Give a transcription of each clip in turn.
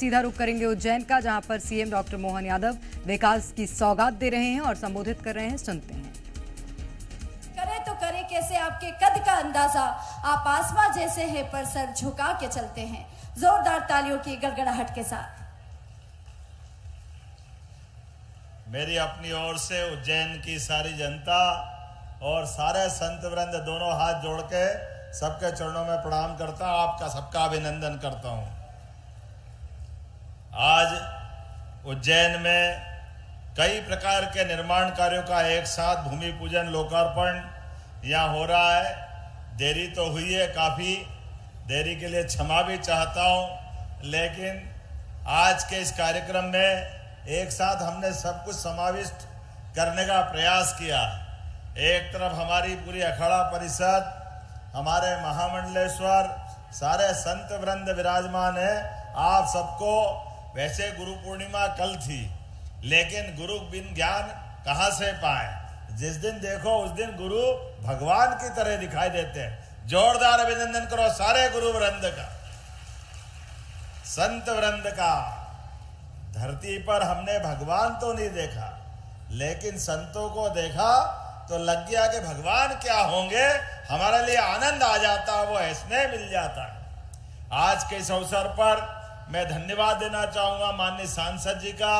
सीधा रुख करेंगे उज्जैन का, जहां पर सीएम डॉक्टर मोहन यादव विकास की सौगात दे रहे हैं और संबोधित कर रहे हैं। सुनते हैं। करे तो करे कैसे, आपके कद का अंदाजा, आप आसमां जैसे हैं पर सर झुका के चलते हैं। जोरदार तालियों की गड़गड़ाहट के साथ मेरी अपनी ओर से उज्जैन की सारी जनता और सारे संत वृंद दोनों हाथ जोड़ के सबके चरणों में प्रणाम करता हूं, आपका सबका अभिनंदन करता हूं। आज उज्जैन में कई प्रकार के निर्माण कार्यों का एक साथ भूमि पूजन लोकार्पण यहाँ हो रहा है। देरी तो हुई है, काफ़ी देरी के लिए क्षमा भी चाहता हूँ, लेकिन आज के इस कार्यक्रम में एक साथ हमने सब कुछ समाविष्ट करने का प्रयास किया। एक तरफ हमारी पूरी अखाड़ा परिषद, हमारे महामंडलेश्वर, सारे संत वृंद विराजमान है। आप सबको वैसे गुरु पूर्णिमा कल थी, लेकिन गुरु बिन ज्ञान कहाँ से पाए। जिस दिन देखो उस दिन गुरु भगवान की तरह दिखाई देते हैं। जोरदार अभिनंदन करो सारे गुरु वृंद का, संत वृंद का। धरती पर हमने भगवान तो नहीं देखा, लेकिन संतों को देखा तो लग गया कि भगवान क्या होंगे, हमारे लिए आनंद आ जाता, वो स्नेह मिल जाता है। आज के इस अवसर पर मैं धन्यवाद देना चाहूंगा माननीय सांसद जी का,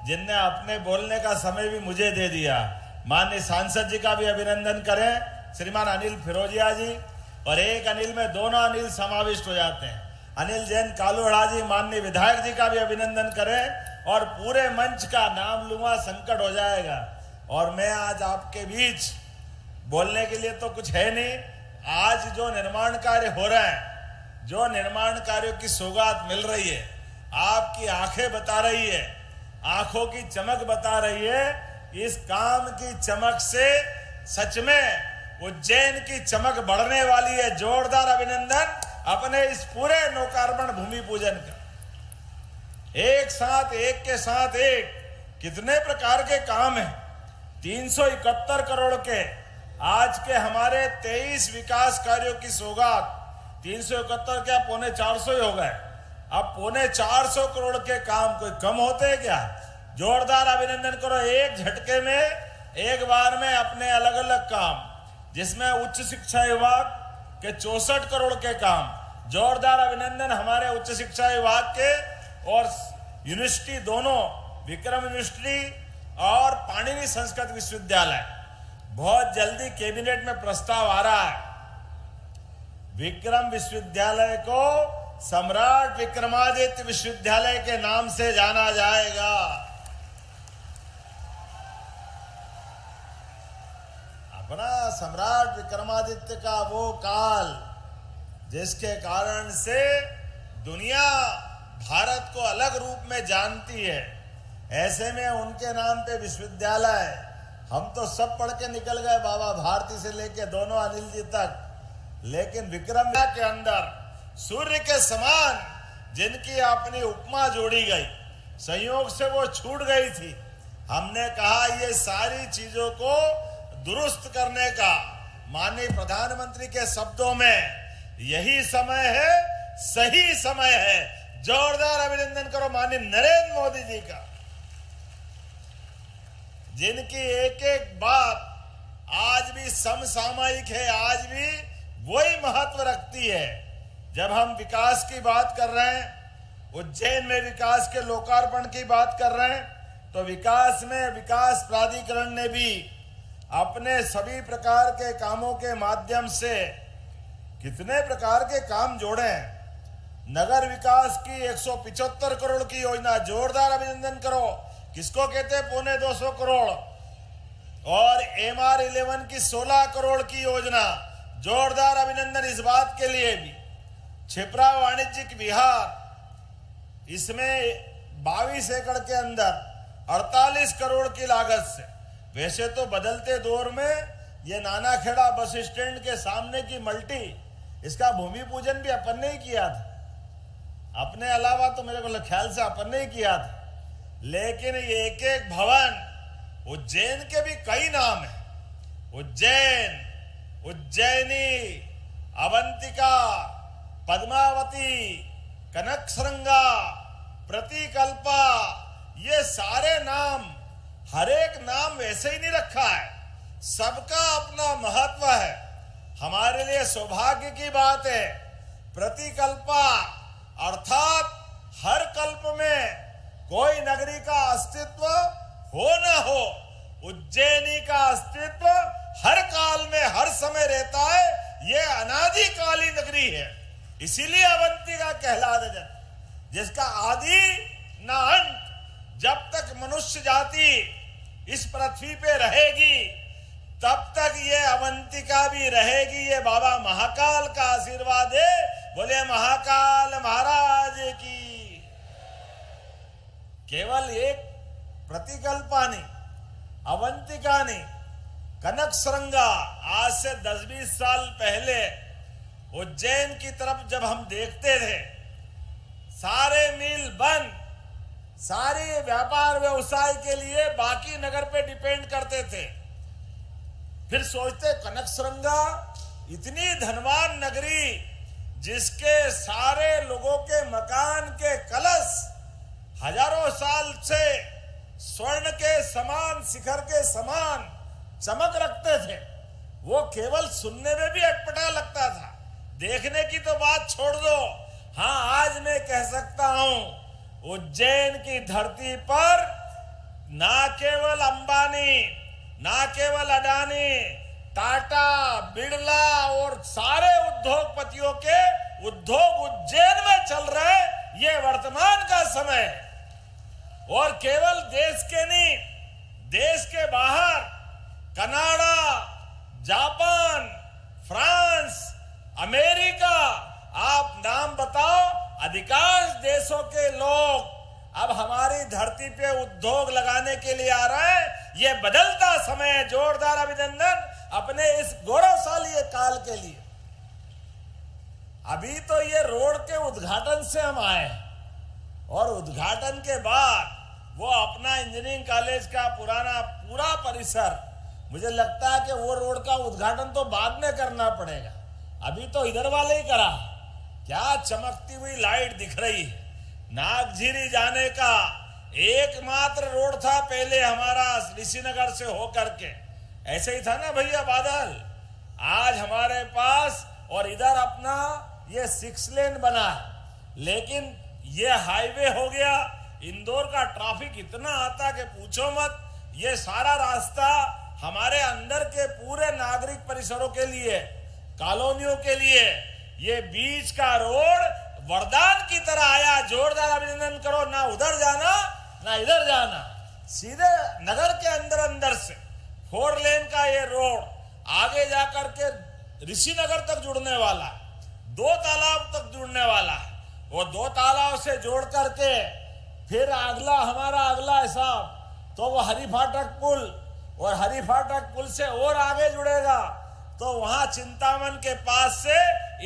जिनने अपने बोलने का समय भी मुझे दे दिया। माननीय सांसद जी का भी अभिनंदन करें, श्रीमान अनिल फिरोजिया जी, और एक अनिल में दोनों अनिल समाविष्ट हो जाते हैं। अनिल जैन कालूहड़ा जी, माननीय विधायक जी का भी अभिनंदन करें, और पूरे मंच का नाम लूंगा संकट हो जाएगा। और मैं आज आपके बीच बोलने के लिए तो कुछ है नहीं। आज जो निर्माण कार्य हो रहे हैं, जो निर्माण कार्यों की सौगात मिल रही है, आपकी आंखें बता रही है, आंखों की चमक बता रही है। इस काम की चमक से सच में उज्जैन की चमक बढ़ने वाली है। जोरदार अभिनंदन अपने इस पूरे लोकार्पण भूमि पूजन का। एक साथ एक के साथ एक कितने प्रकार के काम हैं। 371 करोड़ के आज के हमारे 23 विकास कार्यों की सौगात, 371 क्या पौने 400 ही हो गए। अब पौने 400 करोड़ के काम कोई कम होते हैं क्या। जोरदार अभिनंदन करो। एक झटके में एक बार में अपने अलग अलग काम, जिसमें उच्च शिक्षा विभाग के 64 करोड़ के काम। जोरदार अभिनंदन हमारे उच्च शिक्षा विभाग के और यूनिवर्सिटी दोनों, विक्रम यूनिवर्सिटी और पाणिनि संस्कृत विश्वविद्यालय। बहुत जल्दी कैबिनेट में प्रस्ताव आ रहा है, विक्रम विश्वविद्यालय को सम्राट विक्रमादित्य विश्वविद्यालय के नाम से जाना जाएगा। अपना सम्राट विक्रमादित्य का वो काल जिसके कारण से दुनिया भारत को अलग रूप में जानती है, ऐसे में उनके नाम पे विश्वविद्यालय। हम तो सब पढ़ के निकल गए, बाबा भारती से लेके दोनों अनिल जी तक, लेकिन विक्रम के अंदर सूर्य के समान जिनकी अपनी उपमा जोड़ी गई, संयोग से वो छूट गई थी। हमने कहा ये सारी चीजों को दुरुस्त करने का माननीय प्रधानमंत्री के शब्दों में यही समय है, सही समय है। जोरदार अभिनंदन करो माननीय नरेंद्र मोदी जी का, जिनकी एक एक बात आज भी समसामयिक है, आज भी वही महत्व रखती है। जब हम विकास की बात कर रहे हैं, उज्जैन में विकास के लोकार्पण की बात कर रहे हैं, तो विकास में विकास प्राधिकरण ने भी अपने सभी प्रकार के कामों के माध्यम से कितने प्रकार के काम जोड़े हैं। नगर विकास की 175 करोड़ की योजना, जोरदार अभिनंदन करो। किसको कहते हैं पौने 200 करोड़। और MR11 की 16 करोड़ की योजना, जोरदार अभिनंदन इस बात के लिए भी। छिपरा वाणिज्यिक विहार, इसमें 22 एकड़ के अंदर 48 करोड़ की लागत से। वैसे तो बदलते दौर में ये नानाखेड़ा बस स्टैंड के सामने की मल्टी, इसका भूमि पूजन भी अपन ने ही किया था। अपने अलावा तो मेरे को ख्याल से अपन ने ही किया था। लेकिन ये एक एक भवन, उज्जैन के भी कई नाम हैं। उज्जैन, उज्जैनी, अवंतिका, पद्मावती, कनकश्रृंगा, ऐसे ही नहीं रखा है, सबका अपना महत्व है। हमारे लिए सौभाग्य की बात है, प्रतिकल्पा अर्थात हर कल्प में कोई नगरी का अस्तित्व हो न हो, उज्जैनी का अस्तित्व हर काल में हर समय रहता है। ये अनादिकालीन नगरी है, इसीलिए अवंतिका कहलाता है, जिसका आदि न अंत। जब तक मनुष्य जाति इस पृथ्वी पे रहेगी तब तक ये अवंतिका भी रहेगी। ये बाबा महाकाल का आशीर्वाद है। बोले महाकाल महाराज की। केवल एक प्रतिकल्पा नहीं, अवंतिका नहीं, कनक श्रृंगा आज से 10-20 साल पहले उज्जैन की तरफ जब हम देखते थे, सारे मिल बंद, सारे व्यापार व्यवसाय के लिए बाकी नगर पे डिपेंड करते थे। फिर सोचते कनक श्रृंगा इतनी धनवान नगरी, जिसके सारे लोगों के मकान के कलश हजारों साल से स्वर्ण के समान, शिखर के समान चमक रखते थे। वो केवल सुनने में भी अटपटा लगता था, देखने की तो बात छोड़ दो। हाँ, आज मैं कह सकता हूं उज्जैन की धरती पर ना केवल अंबानी, ना केवल अडानी, टाटा, बिरला और सारे उद्योगपतियों के उद्योग उज्जैन में चल रहे। ये वर्तमान का समय है। और केवल देश के नहीं, देश के बाहर कनाडा, जापान, फ्रांस, अमेरिका, आप नाम बताओ, अधिकांश देशों के लोग अब हमारी धरती पे उद्योग लगाने के लिए आ रहे हैं। ये बदलता समय है। जोरदार अभिनंदन अपने इस गौरवशाली काल के लिए। अभी तो ये रोड के उद्घाटन से हम आए और उद्घाटन के बाद वो अपना इंजीनियरिंग कॉलेज का पूरा परिसर, मुझे लगता है कि वो रोड का उद्घाटन तो बाद में करना पड़ेगा। अभी तो इधर वाले ही करा। क्या चमकती हुई लाइट दिख रही है। नागझीरी जाने का एकमात्र रोड था पहले हमारा ऋषिनगर से होकर के, ऐसे ही था ना भैया बादल। आज हमारे पास और इधर अपना ये 6 लेन बना है, लेकिन ये हाईवे हो गया। इंदौर का ट्रैफिक इतना आता कि पूछो मत। ये सारा रास्ता हमारे अंदर के पूरे नागरिक परिसरों के लिए, कॉलोनियों के लिए, ये बीच का रोड वरदान की तरह आया। जोरदार अभिनंदन करो। ना उधर जाना ना इधर जाना, सीधे नगर के अंदर से 4 लेन का ये रोड आगे जाकर के ऋषिनगर तक जुड़ने वाला है, 2 तालाब तक जुड़ने वाला है। वो 2 तालाब से जोड़ करके फिर हमारा हिसाब तो वो हरिफाटक पुल, और हरिफाटक पुल से और आगे जुड़ेगा तो वहां चिंतामन के पास से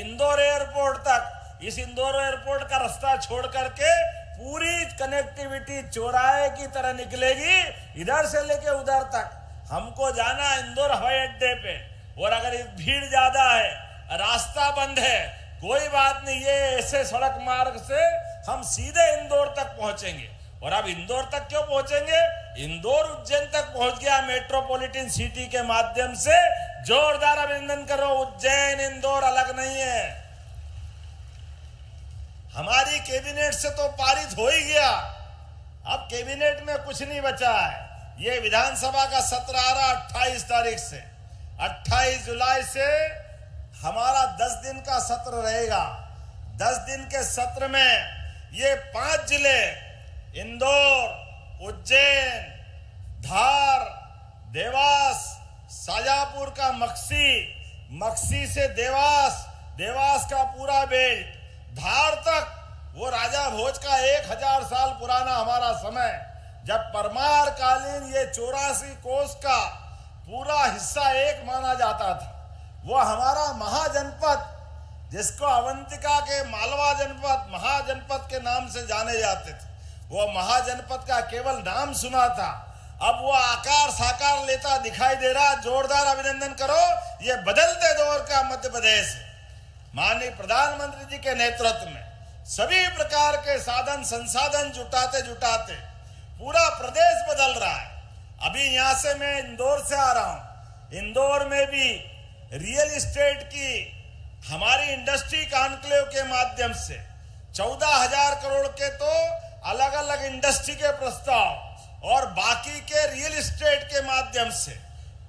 इंदौर एयरपोर्ट तक। इस इंदौर एयरपोर्ट का रास्ता छोड़ करके पूरी कनेक्टिविटी चौराहे की तरह निकलेगी, इधर से लेके उधर तक। हमको जाना इंदौर हवाई अड्डे पे, और अगर भीड़ ज्यादा है, रास्ता बंद है, कोई बात नहीं, ये ऐसे सड़क मार्ग से हम सीधे इंदौर तक पहुंचेंगे। और अब इंदौर तक क्यों पहुंचेंगे? इंदौर उज्जैन तक पहुंच गया मेट्रोपॉलिटन सिटी के माध्यम से। जोरदार अभिनंदन करो। उज्जैन इंदौर अलग नहीं है। हमारी कैबिनेट से तो पारित हो ही गया, अब कैबिनेट में कुछ नहीं बचा है। ये विधानसभा का सत्र आ रहा 28 तारीख से, 28 जुलाई से हमारा 10 दिन का सत्र रहेगा। 10 दिन के सत्र में ये 5 जिले इंदौर, उज्जैन, धार, देवास, शाजापुर का मक्सी, मक्सी से देवास, देवास का पूरा बेल्ट, धार तक, वो राजा भोज का 1000 साल पुराना हमारा समय, जब परमार कालीन ये 84 कोस का पूरा हिस्सा एक माना जाता था। वो हमारा महाजनपद, जिसको अवंतिका के मालवा जनपद, महाजनपद के नाम से जाने जाते थे, वो महाजनपद का केवल नाम सुना था, अब वो आकार साकार लेता दिखाई दे रहा। जोरदार अभिनंदन करो। ये बदलते दौर का मध्य प्रदेश है। माननीय प्रधानमंत्री जी के नेतृत्व में सभी प्रकार के साधन संसाधन जुटाते जुटाते पूरा प्रदेश बदल रहा है। अभी यहाँ से मैं इंदौर से आ रहा हूं। इंदौर में भी रियल एस्टेट की हमारी इंडस्ट्री कॉन्क्लेव के माध्यम से 14,000 करोड़ के तो अलग अलग इंडस्ट्री के प्रस्ताव और बाकी के रियल एस्टेट के माध्यम से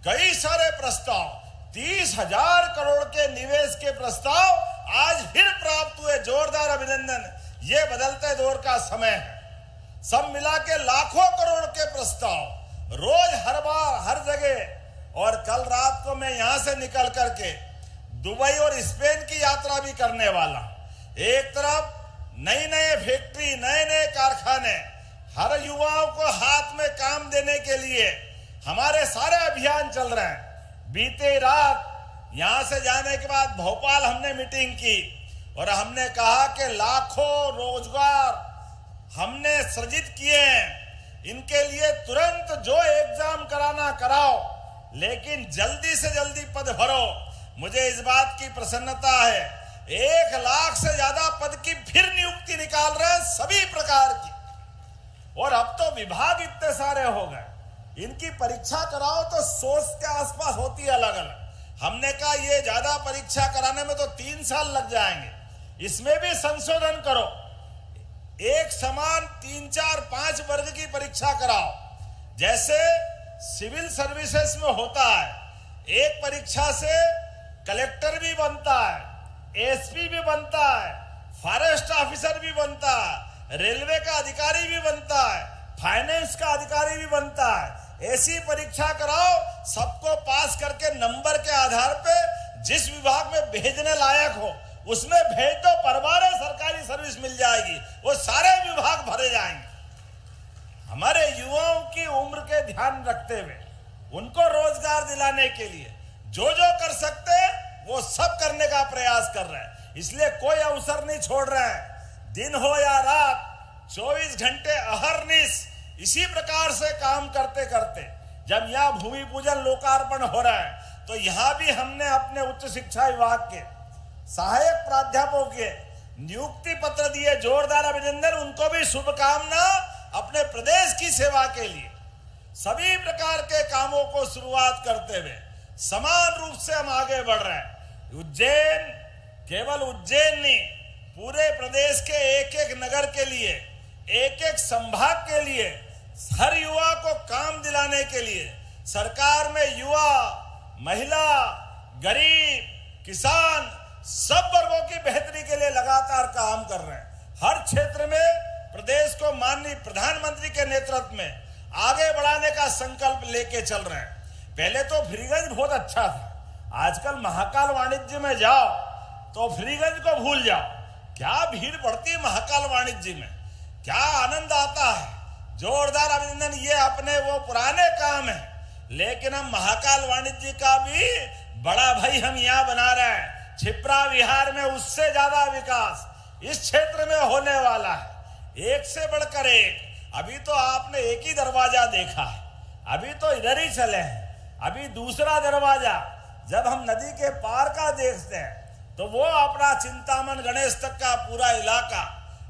कई सारे प्रस्ताव 30,000 करोड़ के निवेश के प्रस्ताव आज फिर प्राप्त हुए। जोरदार अभिनंदन। ये बदलते दौर का समय है। सब मिला के लाखों करोड़ के प्रस्ताव रोज हर बार हर जगह। और कल रात को मैं यहां से निकल करके दुबई और स्पेन की यात्रा भी करने वाला। एक तरफ नई नई फैक्ट्री, नए नए कारखाने, हर युवाओं को हाथ में काम देने के लिए हमारे सारे अभियान चल रहे हैं। बीते रात यहां से जाने के बाद भोपाल हमने मीटिंग की और हमने कहा कि लाखों रोजगार हमने सृजित किए हैं। इनके लिए तुरंत जो एग्जाम कराना कराओ, लेकिन जल्दी से जल्दी पद भरो। मुझे इस बात की प्रसन्नता है, 1 लाख से ज्यादा पद की फिर नियुक्ति निकाल रहे हैं सभी प्रकार की। और अब तो विभाग इतने सारे हो गए, इनकी परीक्षा कराओ तो 100 के आसपास होती है अलग अलग। हमने कहा ये ज्यादा परीक्षा कराने में तो 3 साल लग जाएंगे, इसमें भी संशोधन करो। एक समान 3, 4, 5 वर्ग की परीक्षा कराओ, जैसे सिविल सर्विसेज में होता है। एक परीक्षा से कलेक्टर भी बनता है, एसपी भी बनता है, फॉरेस्ट ऑफिसर भी बनता है, रेलवे का अधिकारी भी बनता है, फाइनेंस का अधिकारी भी बनता है। ऐसी परीक्षा कराओ, सबको पास करके नंबर के आधार पे जिस विभाग में भेजने लायक हो उसमें भेज दो, परमानेंट सरकारी सर्विस मिल जाएगी, वो सारे विभाग भरे जाएंगे। हमारे युवाओं की उम्र के ध्यान रखते हुए उनको रोजगार दिलाने के लिए जो जो कर सकते हैं वो सब करने का प्रयास कर रहे हैं। इसलिए कोई अवसर नहीं छोड़ रहे हैं। दिन हो या रात, 24 घंटे अहर्निश इसी प्रकार से काम करते करते जब यहाँ भूमि पूजन लोकार्पण हो रहा है तो यहाँ भी हमने अपने उच्च शिक्षा विभाग के सहायक प्राध्यापकों के नियुक्ति पत्र दिए। जोरदार अभिनंदन, उनको भी शुभकामना अपने प्रदेश की सेवा के लिए। सभी प्रकार के कामों को शुरुआत करते हुए समान रूप से हम आगे बढ़ रहे हैं। उज्जैन, केवल उज्जैन नहीं, पूरे प्रदेश के एक एक नगर के लिए, एक एक संभाग के लिए, हर युवा को काम दिलाने के लिए सरकार में युवा, महिला, गरीब, किसान सब वर्गों की बेहतरी के लिए लगातार काम कर रहे हैं। हर क्षेत्र में प्रदेश को माननीय प्रधानमंत्री के नेतृत्व में आगे बढ़ाने का संकल्प लेके चल रहे हैं। पहले तो फ्रीगंज बहुत अच्छा था, आजकल महाकाल वाणिज्य में जाओ तो फ्रीगंज को भूल जाओ। क्या भीड़ पड़ती है महाकाल वाणिज्य में, क्या आनंद आता है। जोरदार अभिनंदन। ये अपने वो पुराने काम है, लेकिन हम महाकाल वाणिज्य का भी बड़ा भाई हम यहाँ बना रहे हैं। छिप्रा विहार में उससे ज्यादा विकास इस क्षेत्र में होने वाला है, एक से बढ़कर एक। अभी तो आपने एक ही दरवाजा देखा है, अभी तो इधर ही चले हैं। अभी दूसरा दरवाजा जब हम नदी के पार का देखते हैं तो वो अपना चिंतामन गणेश तक का पूरा इलाका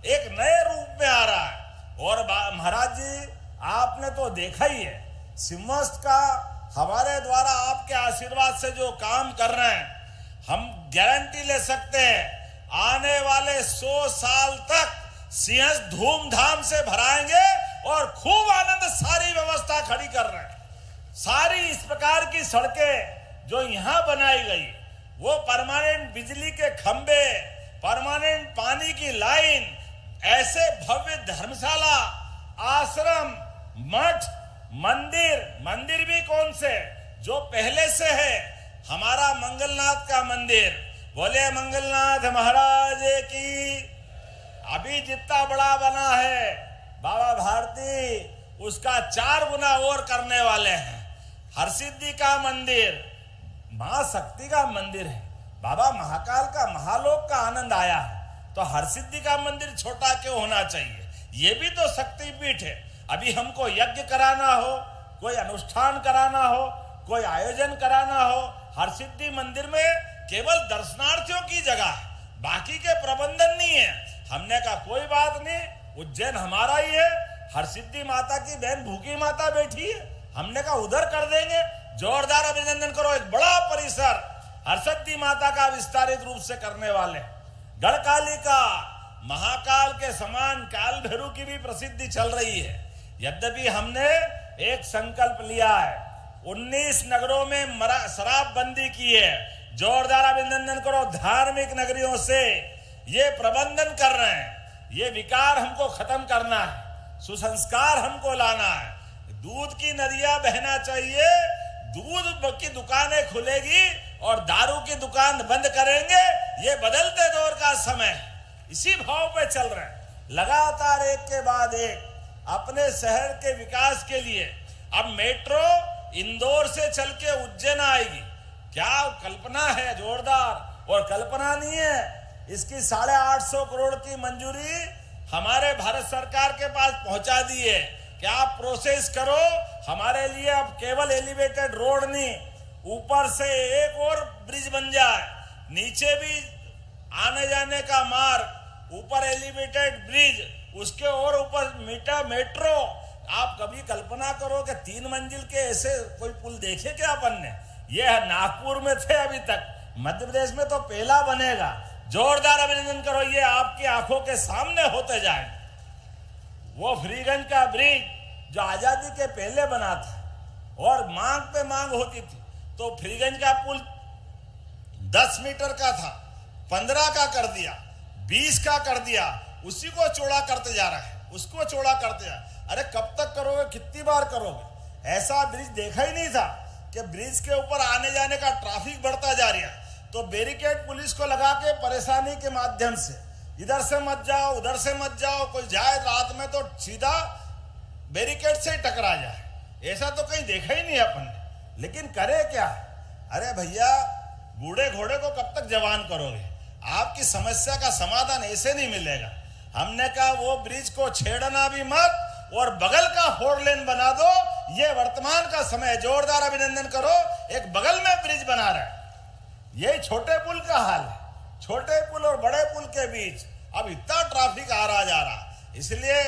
एक नए रूप में आ रहा है। और महाराज जी, आपने तो देखा ही है सिम्हस्थ का हमारे द्वारा आपके आशीर्वाद से जो काम कर रहे हैं, हम गारंटी ले सकते हैं आने वाले 100 साल तक सिंहस्थ धूमधाम से भराएंगे और खूब आनंद। सारी व्यवस्था खड़ी कर रहे हैं, सारी इस प्रकार की सड़कें जो यहां बनाई गई, वो परमानेंट बिजली के खंबे, परमानेंट पानी की लाइन, ऐसे भव्य धर्मशाला, आश्रम, मठ, मंदिर भी कौन से जो पहले से है। हमारा मंगलनाथ का मंदिर, बोले मंगलनाथ महाराज की। अभी जितना बड़ा बना है बाबा भारती, उसका 4 गुना और करने वाले हैं। हरसिद्धि का मंदिर मां शक्ति का मंदिर है, बाबा महाकाल का महालोक का आनंद आया है, तो हरसिद्धि का मंदिर छोटा क्यों होना चाहिए। ये भी तो शक्तिपीठ है। अभी हमको यज्ञ कराना हो, कोई अनुष्ठान कराना हो, कोई आयोजन कराना हो, हरसिद्धि मंदिर में केवल दर्शनार्थियों की जगह है, बाकी के प्रबंधन नहीं है। हमने कहा कोई बात नहीं, उज्जैन हमारा ही है। हरसिद्धि माता की बहन भूखी माता बैठी है, हमने कहा उधर कर देंगे। जोरदार अभिनंदन करो, एक बड़ा परिसर हरसद्दी माता का विस्तारित रूप से करने वाले। गढ़कालिका महाकाल के समान काल भैरव की भी प्रसिद्धि चल रही है। यद्यपि हमने एक संकल्प लिया है, 19 नगरों में शराबबंदी की है। जोरदार अभिनंदन करो, धार्मिक नगरियों से ये प्रबंधन कर रहे हैं। ये विकार हमको खत्म करना है, सुसंस्कार हमको लाना है। दूध की नदियां बहना चाहिए, दूध की दुकानें खुलेगी और दारू की दुकान बंद करेंगे। ये बदलते दौर का समय है, इसी भाव पे चल रहे हैं। लगातार एक के बाद एक अपने शहर के विकास के लिए अब मेट्रो इंदौर से चल के उज्जैन आएगी। क्या कल्पना है, जोरदार। और कल्पना नहीं है, इसकी 850 करोड़ की मंजूरी हमारे भारत सरकार के पास पहुंचा दी है कि आप प्रोसेस करो। हमारे लिए अब केवल एलिवेटेड रोड नहीं, ऊपर से एक और ब्रिज बन जाए, नीचे भी आने जाने का मार्ग, ऊपर एलिवेटेड ब्रिज, उसके और ऊपर मेट्रो। आप कभी कल्पना करो कि 3 मंजिल के ऐसे कोई पुल देखे क्या अपन ने? ये नागपुर में थे अभी तक, मध्य प्रदेश में तो पहला बनेगा। जोरदार अभिनंदन करो, ये आपकी आंखों के सामने होते जाए। वो फ्रीगंज का ब्रिज जो आजादी के पहले बना था और मांग पे मांग होती थी, तो फ्रीगंज का पुल 10 मीटर का था, 15 का कर दिया, 20 का कर दिया, उसी को चौड़ा करते जा रहा है, उसको चौड़ा करते जा। अरे कब तक करोगे, कितनी बार करोगे? ऐसा ब्रिज देखा ही नहीं था कि ब्रिज के ऊपर आने जाने का ट्रैफिक बढ़ता जा रहा है, तो बैरिकेड पुलिस को लगा के परेशानी के माध्यम से इधर से मत जाओ, उधर से मत जाओ, कोई जाए रात में तो सीधा बैरिकेड से टकरा जाए। ऐसा तो कहीं देखा ही नहीं अपन ने, लेकिन करे क्या? अरे भैया, बूढ़े घोड़े को कब तक जवान करोगे? आपकी समस्या का समाधान ऐसे नहीं मिलेगा। हमने कहा वो ब्रिज को छेड़ना भी मत और बगल का 4 लेन बना दो। ये वर्तमान का समय, जोरदार अभिनंदन करो, एक बगल में ब्रिज बना रहा है। यही छोटे पुल का हाल है, छोटे पुल और बड़े पुल के बीच अब इतना ट्रैफिक आ रहा जा रहा। इसलिए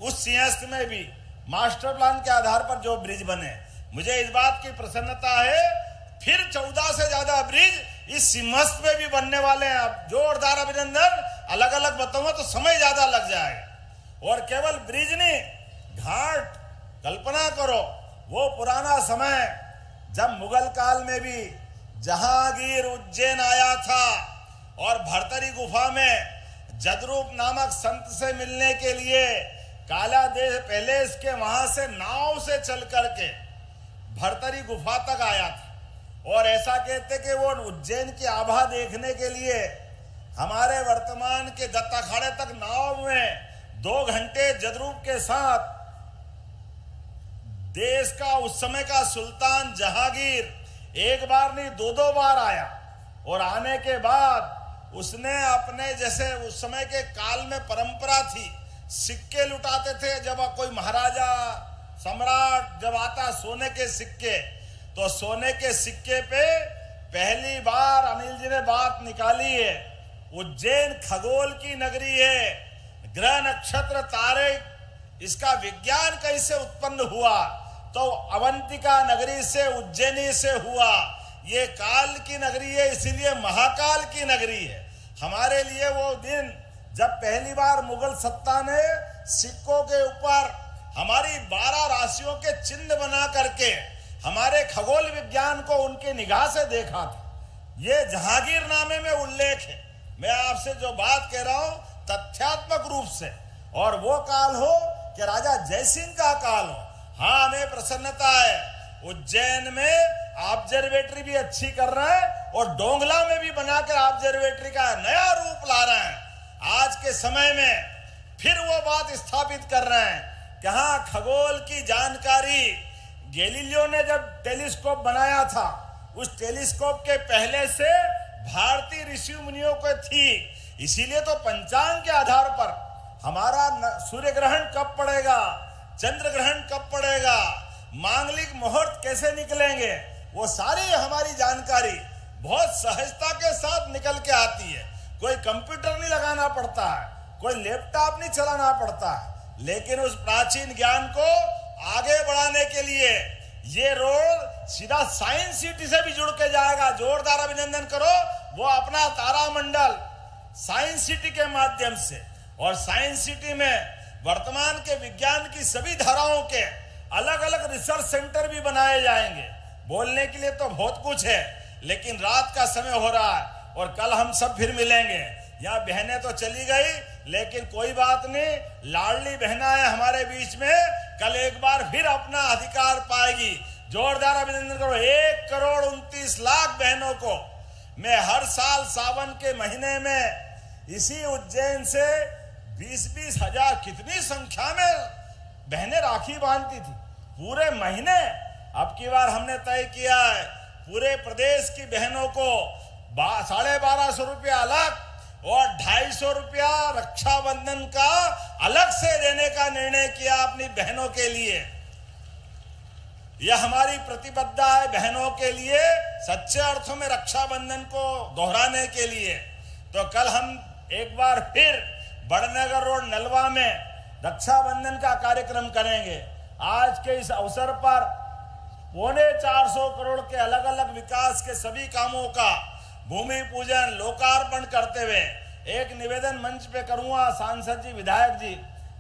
उस सिंहस्थ में भी मास्टर प्लान के आधार पर जो ब्रिज बने, मुझे इस बात की प्रसन्नता है, फिर 14 से ज्यादा ब्रिज इस सिंहस्थ में भी बनने वाले हैं। अब जोरदार अभिनंदन। अलग अलग बताऊंगा तो समय ज्यादा लग जाएगा। और केवल ब्रिज नहीं, घाट। कल्पना करो वो पुराना समय जब मुगल काल में भी जहांगीर उज्जैन आया था और भरतरी गुफा में जदरूप नामक संत से मिलने के लिए काला देश पहले इसके वहां से नाव से चल करके भरतरी गुफा तक आया था। और ऐसा कहते कि वो उज्जैन की आभा देखने के लिए हमारे वर्तमान के दत्त अखाड़े तक नाव में 2 घंटे जदरूप के साथ देश का उस समय का सुल्तान जहांगीर एक बार नहीं 2 बार आया। और आने के बाद उसने अपने, जैसे उस समय के काल में परंपरा थी, सिक्के लुटाते थे। जब कोई महाराजा सम्राट जब आता, सोने के सिक्के, तो सोने के सिक्के पे पहली बार अनिल जी ने बात निकाली है। उज्जैन खगोल की नगरी है, ग्रह नक्षत्र तारे, इसका विज्ञान कैसे उत्पन्न हुआ? तो अवंतिका नगरी से, उज्जैनी से हुआ। ये काल की नगरी है, इसीलिए महाकाल की नगरी है। हमारे लिए वो दिन जब पहली बार मुगल सत्ता ने सिक्कों के ऊपर हमारी 12 राशियों के चिन्ह बना करके हमारे खगोल विज्ञान को उनकी निगाह से देखा था। ये जहांगीरनामे में उल्लेख है। मैं आपसे जो बात कह रहा हूं तथ्यात्मक रूप से, और वो काल हो कि राजा जयसिंह का काल हो। हाँ, हमें प्रसन्नता है, उज्जैन में ऑब्जर्वेटरी भी अच्छी कर रहे हैं और डोंगला में भी बनाकर ऑब्जर्वेटरी का नया रूप ला रहे हैं। आज के समय में फिर वो बात स्थापित कर रहे हैं कि हाँ, खगोल की जानकारी गैलीलियो ने जब टेलीस्कोप बनाया था, उस टेलीस्कोप के पहले से भारतीय ऋषि मुनियों को थी। इसीलिए तो पंचांग के आधार पर हमारा सूर्य ग्रहण कब पड़ेगा, चंद्र ग्रहण कब पड़ेगा, मांगलिक मुहूर्त कैसे निकलेंगे, वो सारी हमारी जानकारी बहुत सहजता के साथ निकल के आती है। कोई कंप्यूटर नहीं लगाना पड़ता है, कोई लैपटॉप नहीं चलाना पड़ता है, लेकिन उस प्राचीन ज्ञान को आगे बढ़ाने के लिए ये रोड सीधा साइंस सिटी से भी जुड़ के जाएगा। जोरदार अभिनंदन करो वो अपना तारामंडल साइंस सिटी के माध्यम से। और साइंस सिटी में वर्तमान के विज्ञान की सभी धाराओं के अलग अलग रिसर्च सेंटर भी बनाए जाएंगे। बोलने के लिए तो बहुत कुछ है, लेकिन रात का समय हो रहा है और कल हम सब फिर मिलेंगे। यहाँ बहनें तो चली गई, लेकिन कोई बात नहीं, लाडली बहना है हमारे बीच में, कल एक बार फिर अपना अधिकार पाएगी। जोरदार अभिनंदन करो 1,29,00,000 बहनों को। मैं हर साल सावन के महीने में इसी उज्जैन से 20-20 हजार कितनी संख्या में बहनें राखी बांधती थी पूरे महीने। अब की बार हमने तय किया है पूरे प्रदेश की बहनों को 1250 रुपया अलग और 250 रुपया रक्षाबंधन का अलग से देने का निर्णय किया अपनी बहनों के लिए। यह हमारी प्रतिबद्धता है बहनों के लिए, सच्चे अर्थों में रक्षाबंधन को दोहराने के लिए। तो कल हम एक बार फिर बड़नगर रोड नलवा में रक्षाबंधन का कार्यक्रम करेंगे। आज के इस अवसर पर 450 करोड़ के अलग अलग विकास के सभी कामों का भूमि पूजन लोकार्पण करते हुए एक निवेदन मंच पे करूंगा। सांसद जी, विधायक जी,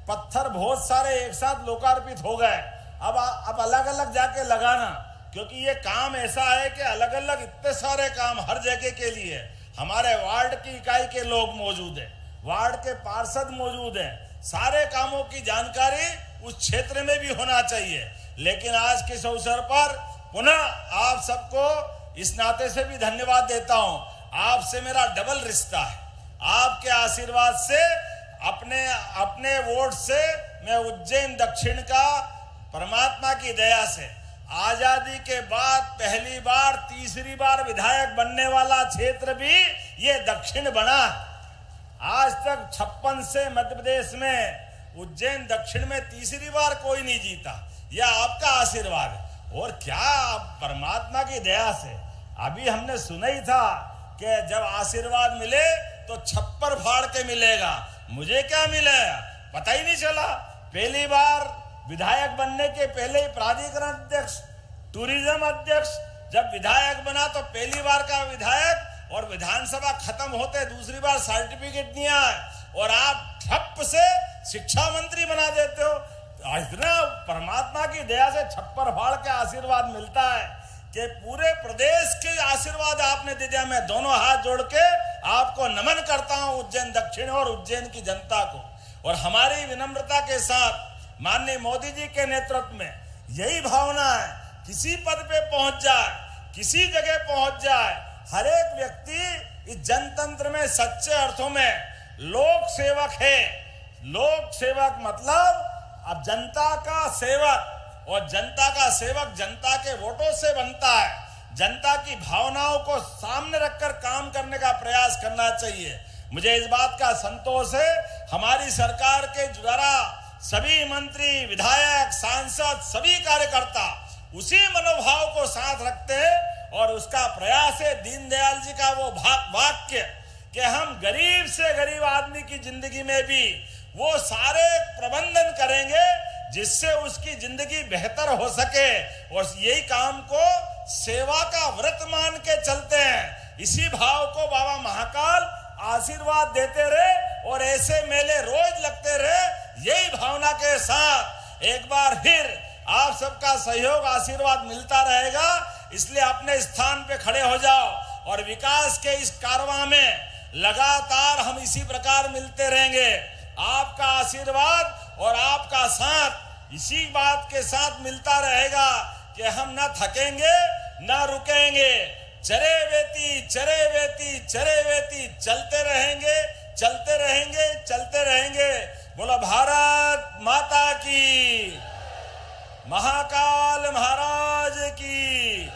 पत्थर बहुत सारे एक साथ लोकार्पित हो गए, अब अलग अलग जाके लगाना, क्योंकि ये काम ऐसा है कि अलग अलग इतने सारे काम हर जगह के लिए। हमारे वार्ड की इकाई के लोग मौजूद हैं, वार्ड के पार्षद मौजूद हैं, सारे कामों की जानकारी उस क्षेत्र में भी होना चाहिए। लेकिन आज के इस अवसर पर पुनः आप सबको इस नाते से भी धन्यवाद देता हूं। आपसे मेरा डबल रिश्ता है। आपके आशीर्वाद से, अपने वोट से मैं उज्जैन दक्षिण का परमात्मा की दया से आजादी के बाद पहली बार, तीसरी बार विधायक बनने वाला क्षेत्र भी ये दक्षिण बना। आज तक 56 से मध्य प्रदेश में उज्जैन दक्षिण में तीसरी बार कोई नहीं जीता। यह आपका आशीर्वाद है। और क्या परमात्मा की दया से अभी हमने सुना ही था कि जब आशीर्वाद मिले तो छप्पर फाड़ के मिलेगा। मुझे क्या मिले पता ही नहीं चला। पहली बार विधायक बनने के पहले ही प्राधिकरण अध्यक्ष, टूरिज्म अध्यक्ष, जब विधायक बना तो पहली बार का विधायक, और विधानसभा खत्म होते दूसरी बार सर्टिफिकेट नहीं आया और आप ठप से शिक्षा मंत्री बना देते हो। इतना परमात्मा की दया से छप्पर फाड़ के आशीर्वाद मिलता है कि पूरे प्रदेश के आशीर्वाद आपने दे दिया। मैं दोनों हाथ जोड़ के आपको नमन करता हूं, उज्जैन दक्षिण और उज्जैन की जनता को। और हमारी विनम्रता के साथ माननीय मोदी जी के नेतृत्व में यही भावना है, किसी पद पे पहुंच जाए, किसी जगह पहुंच जाए, हर एक व्यक्ति इस जनतंत्र में सच्चे अर्थों में लोक सेवक है। लोक सेवक मतलब अब जनता का सेवक, और जनता का सेवक जनता के वोटों से बनता है। जनता की भावनाओं को सामने रखकर काम करने का प्रयास करना चाहिए। मुझे इस बात का संतोष है, हमारी सरकार के द्वारा सभी मंत्री, विधायक, सांसद, सभी कार्यकर्ता उसी मनोभाव को साथ रखते हैं। और उसका प्रयास है दीनदयाल जी का वो वाक्य कि हम गरीब से गरीब आदमी की जिंदगी में भी वो सारे प्रबंधन करेंगे जिससे उसकी जिंदगी बेहतर हो सके। और यही काम को सेवा का व्रत मान के चलते हैं। इसी भाव को बाबा महाकाल आशीर्वाद देते रहे और ऐसे मेले रोज लगते रहे। यही भावना के साथ एक बार फिर आप सबका सहयोग आशीर्वाद मिलता रहेगा। इसलिए अपने स्थान पे खड़े हो जाओ और विकास के इस कारवां में लगातार हम इसी प्रकार मिलते रहेंगे। आपका आशीर्वाद और आपका साथ इसी बात के साथ मिलता रहेगा कि हम न थकेंगे न रुकेंगे। चरे वेती चरे वेती चरे वेती, चलते रहेंगे चलते रहेंगे चलते रहेंगे। बोलो भारत माता की, महाकाल महाराज की,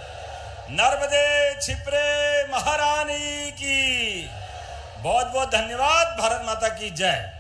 नर्मदे छिपरे महारानी की। बहुत बहुत धन्यवाद। भारत माता की जय।